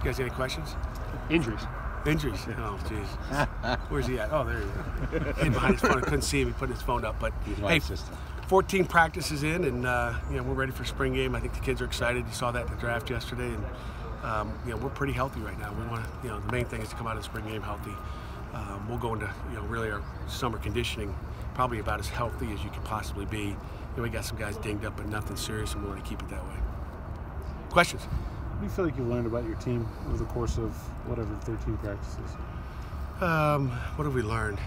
You guys got any questions? Injuries. Injuries. Oh, jeez. Where's he at? Oh, there he is. Hid behind his phone. I couldn't see him. He put his phone up. But hey, 14 practices in, and we're ready for spring game. I think the kids are excited. You saw that in the draft yesterday, and we're pretty healthy right now. We want to, the main thing is to come out of the spring game healthy. We'll go into really our summer conditioning probably about as healthy as you can possibly be. We got some guys dinged up, but nothing serious, and we want to keep it that way. Questions? What do you feel like you've learned about your team over the course of whatever 13 practices? What have we learned?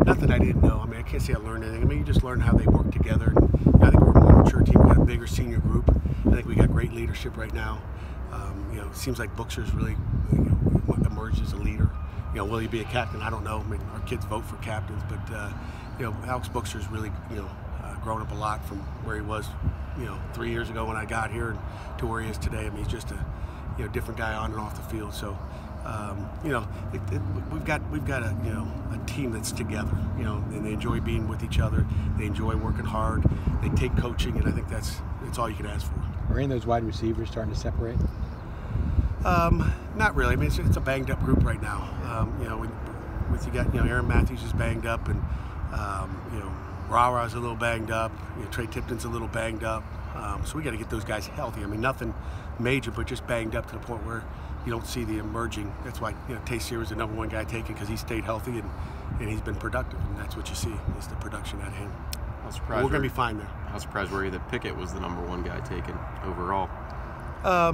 Nothing I didn't know. I mean, I can't say I learned anything. I mean, you just learn how they work together. And I think we're a more mature team. We got a bigger senior group. I think we got great leadership right now. It seems like Buchser's really emerged as a leader. Will he be a captain? I don't know. I mean, our kids vote for captains, but Alex Buchser's really grown up a lot from where he was 3 years ago when I got here to where he is today. I mean, he's just a different guy on and off the field. So we've got a team that's together, and they enjoy being with each other. They enjoy working hard. They take coaching, and I think that's all you can ask for. Are any of those wide receivers starting to separate? Not really. I mean, it's a banged up group right now. You got Aaron Matthews is banged up, and Rara's a little banged up. Trey Tipton's a little banged up. So we got to get those guys healthy. I mean, nothing major, but just banged up to the point where you don't see the emerging. That's why Tayseer is the #1 guy taken, because he stayed healthy and he's been productive, and that's what you see is the production at him. We're going to be fine there. How surprised were you that Pickett was the #1 guy taken overall? I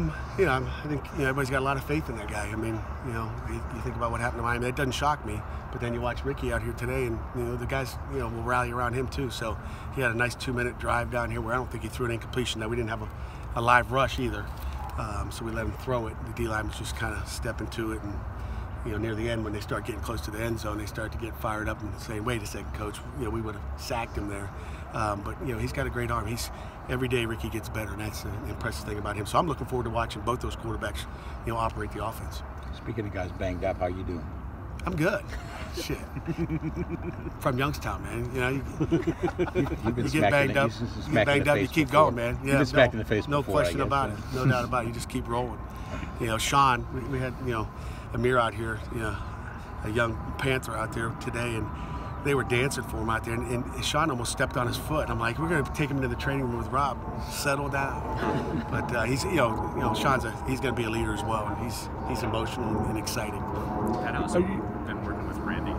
think everybody's got a lot of faith in that guy. I mean, you think about what happened to Miami. That doesn't shock me. But then you watch Ricky out here today, and the guys will rally around him too. So he had a nice 2-minute drive down here where I don't think he threw an incompletion. That we didn't have a live rush either, so we let him throw it. The D line was just kind of stepping to it, and near the end when they start getting close to the end zone, they start to get fired up and say, "Wait a second, coach. We would have sacked him there." But he's got a great arm. Every day Ricky gets better, and that's an impressive thing about him. So I'm looking forward to watching both those quarterbacks, operate the offense. Speaking of guys banged up, how you doing? I'm good. Shit. From Youngstown, man. You've been you get banged up, you keep going, man. Yeah, you've been smacked in the face no before, question about it. No doubt about it. You just keep rolling. Sean, we had Amir out here, a young Panther out there today, and they were dancing for him out there, and Sean almost stepped on his foot. I'm like, we're going to take him into the training room with Rob. Settle down. But he's, Sean's he's going to be a leader as well, and he's emotional and exciting. Pat, how's you been working with Randy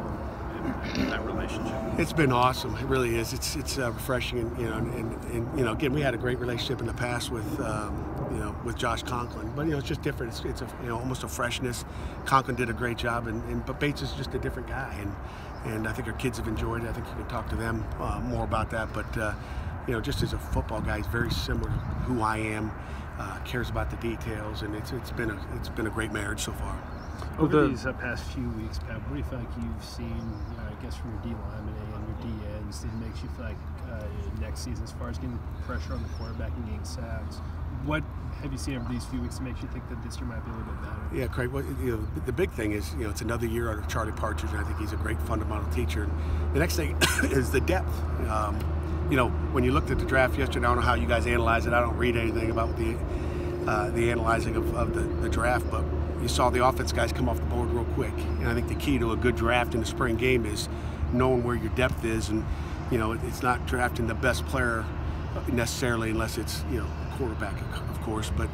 in that relationship? It's been awesome. It really is. It's refreshing, and again, we had a great relationship in the past with Josh Conklin, but it's just different. It's almost a freshness. Conklin did a great job, but Bates is just a different guy, and I think our kids have enjoyed it. I think you can talk to them more about that. But just as a football guy, he's very similar to who I am. Cares about the details, and it's been a great marriage so far. Over these past few weeks, Pat, what do you feel like you've seen? I guess from your D linemen and your D ends, it makes you feel like next season, as far as getting pressure on the quarterback and getting sacks, what have you seen over these few weeks to make you think that this year might be a little bit better? Yeah, Craig. Well, the big thing is, it's another year out of Charlie Partridge, and I think he's a great fundamental teacher. And the next thing is the depth. When you looked at the draft yesterday, I don't know how you guys analyze it. I don't read anything about the analyzing of the draft, but you saw the offense guys come off the board real quick. And I think the key to a good draft in the spring game is knowing where your depth is, and it's not drafting the best player necessarily unless it's quarterback, of course, but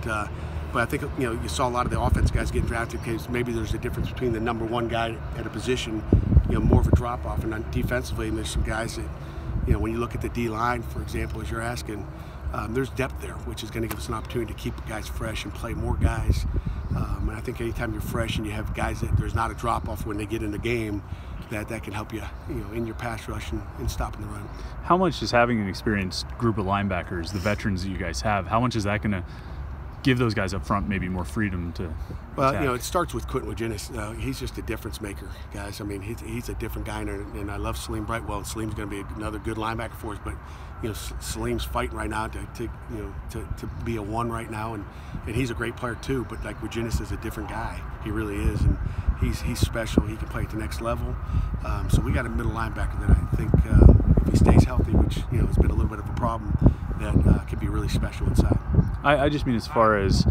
I think you saw a lot of the offense guys getting drafted because maybe there's a difference between the #1 guy at a position, more of a drop off, and defensively, and there's some guys that when you look at the D line, for example, as you're asking, there's depth there, which is going to give us an opportunity to keep guys fresh and play more guys. And I think anytime you're fresh and you have guys that there's not a drop off when they get in the game, that can help you, in your pass rush and stopping the run. How much is having an experienced group of linebackers, the veterans that you guys have, how much is that going to give those guys up front maybe more freedom to Well, it starts with Quentin Wagenis. He's just a difference maker, guys. I mean, he's a different guy, and I love Salim Brightwell. And Salim's going to be another good linebacker for us, but Salim's fighting right now to be a 1 right now, and he's a great player too. But like Wagenis is a different guy. He really is, and he's special. He can play at the next level. So we got a middle linebacker that I think if he stays healthy, which has been a little bit of a problem, that can be really special inside. I just mean as far as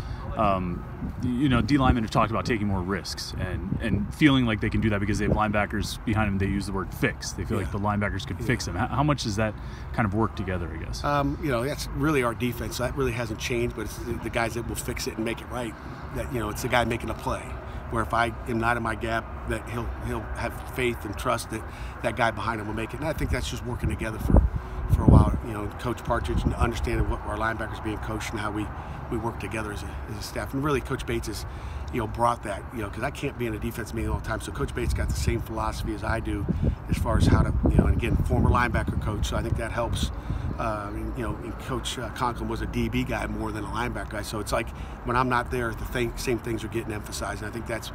You know, D linemen have talked about taking more risks and feeling like they can do that because they have linebackers behind them. They use the word fix. They feel like the linebackers could fix them. How much does that kind of work together, I guess? You know, that's really our defense. So that really hasn't changed, but it's the guys that will fix it and make it right. That, you know, it's the guy making a play. Where if I am not in my gap, that he'll have faith and trust that that guy behind him will make it. And I think that's just working together for a while. You know, Coach Partridge and understanding what our linebackers being coached and how we work together as a staff. And really, Coach Bates has, you know, brought that. You know, because I can't be in a defense meeting all the time. So Coach Bates got the same philosophy as I do, as far as how to, you know, and again, former linebacker coach. So I think that helps. You know, and Coach Conklin was a DB guy more than a linebacker guy. So it's like when I'm not there, same things are getting emphasized. And I think that's,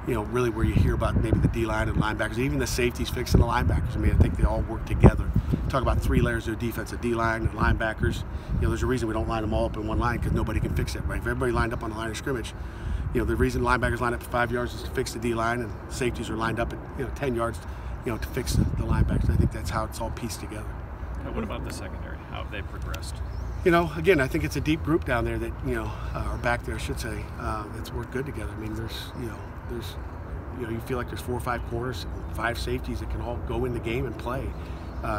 you know, really where you hear about maybe the D-line and linebackers, even the safeties fixing the linebackers. I mean, I think they all work together. Talk about 3 layers of defense, the D-line and linebackers. You know, there's a reason we don't line them all up in one line because nobody can fix it, right? If everybody lined up on the line of scrimmage, you know, the reason linebackers line up at 5 yards is to fix the D-line, and safeties are lined up at, you know, 10 yards, you know, to fix the linebackers. I think that's how it's all pieced together. What about the secondary? How have they progressed? You know, again, I think it's a deep group down there that, you know, or back there, I should say, that's worked good together. I mean, you feel like there's 4 or 5 corners, 5 safeties that can all go in the game and play.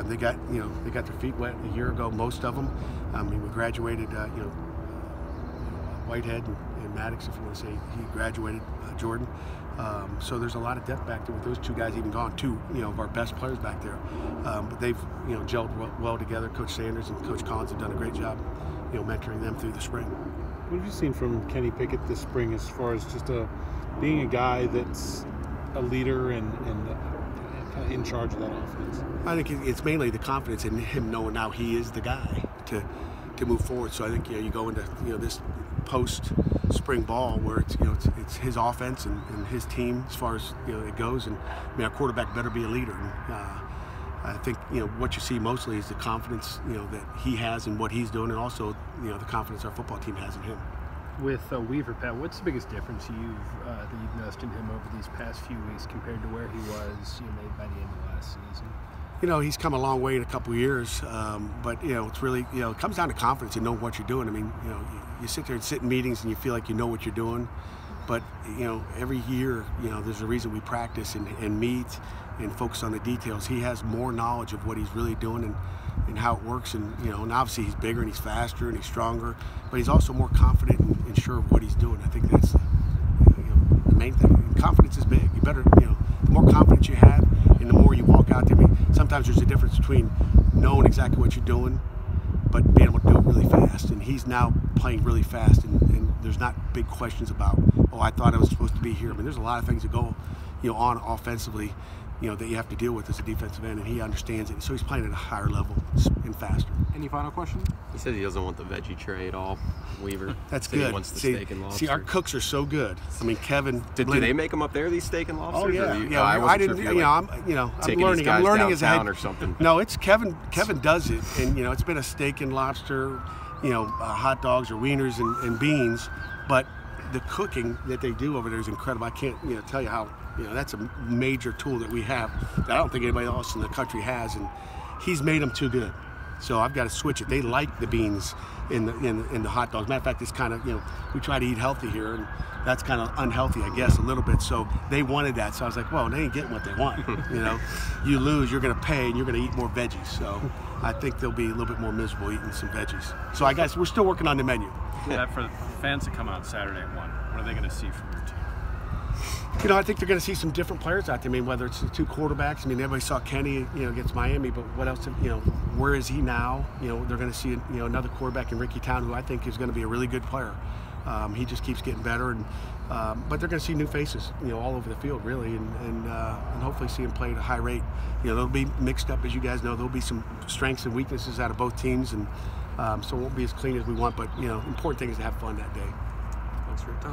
They got their feet wet a year ago, most of them. I mean, we graduated, Whitehead and Maddox, if you want to say he graduated, Jordan. So there's a lot of depth back there with those 2 guys even gone, 2, you know, of our best players back there. But they've, you know, gelled well together. Coach Sanders and Coach Collins have done a great job, you know, mentoring them through the spring. What have you seen from Kenny Pickett this spring as far as just being a guy that's a leader and kind of in charge of that offense? I think it's mainly the confidence in him knowing now he is the guy to move forward. So I think, you know, you go into, you know, this post-spring ball where it's, you know, it's his offense and his team as far as, you know, it goes. And I mean, our quarterback better be a leader. And, I think, you know, what you see mostly is the confidence, you know, that he has in what he's doing, and also, you know, the confidence our football team has in him. With Weaver, Pat, what's the biggest difference that you've noticed in him over these past few weeks compared to where he was, you know, maybe by the end of last season? You know, he's come a long way in a couple of years, but, you know, it's really, you know, it comes down to confidence and knowing what you're doing. I mean, you know, you sit there and sit in meetings and you feel like you know what you're doing, but, you know, every year, you know, there's a reason we practice and meet and focus on the details. He has more knowledge of what he's really doing and how it works, and, you know, and obviously he's bigger and he's faster and he's stronger, but he's also more confident and sure of what he's doing. I think that's the main thing. And confidence is big. You better, you know, the more confidence you have and the more you walk out there. I mean, sometimes there's a difference between knowing exactly what you're doing but being able to do it really fast, and he's now playing really fast, and there's not big questions about, oh, I thought I was supposed to be here. I mean, there's a lot of things that go, you know, on offensively, you know, that you have to deal with as a defensive end, and he understands it. So he's playing at a higher level and faster. Any final question? He says he doesn't want the veggie tray at all, Weaver. That's Said good. He wants the steak and lobster. See, our cooks are so good. I mean, Kevin. Do they make them up there, these steak and lobsters? Oh yeah, Or yeah. I didn't. Sure, I'm learning. I'm learning as a head. Or something. No, it's Kevin. Kevin does it, and, you know, it's been a steak and lobster, you know, hot dogs or wieners and beans, but the cooking that they do over there is incredible. I can't, you know, tell you how. You know, that's a major tool that we have that I don't think anybody else in the country has, and he's made them too good. So I've got to switch it. They like the beans in the hot dogs. Matter of fact, it's kind of, you know, we try to eat healthy here, and that's kind of unhealthy, I guess, a little bit. So they wanted that. So I was like, well, they ain't getting what they want. You know, you lose, you're going to pay, and you're going to eat more veggies. So I think they'll be a little bit more miserable eating some veggies. So I guess we're still working on the menu. Yeah, for the fans that come out Saturday at 1, what are they going to see from your team? You know, I think they're going to see some different players out there. I mean, whether it's the 2 quarterbacks. I mean, everybody saw Kenny, you know, against Miami, but what else? You know, where is he now? You know, they're going to see, you know, another quarterback in Ricky Town, who I think is going to be a really good player. He just keeps getting better, and but they're going to see new faces, you know, all over the field, really, and hopefully see him play at a high rate. You know, they'll be mixed up, as you guys know. There'll be some strengths and weaknesses out of both teams, and so it won't be as clean as we want. But, you know, important thing is to have fun that day. Thanks for your time.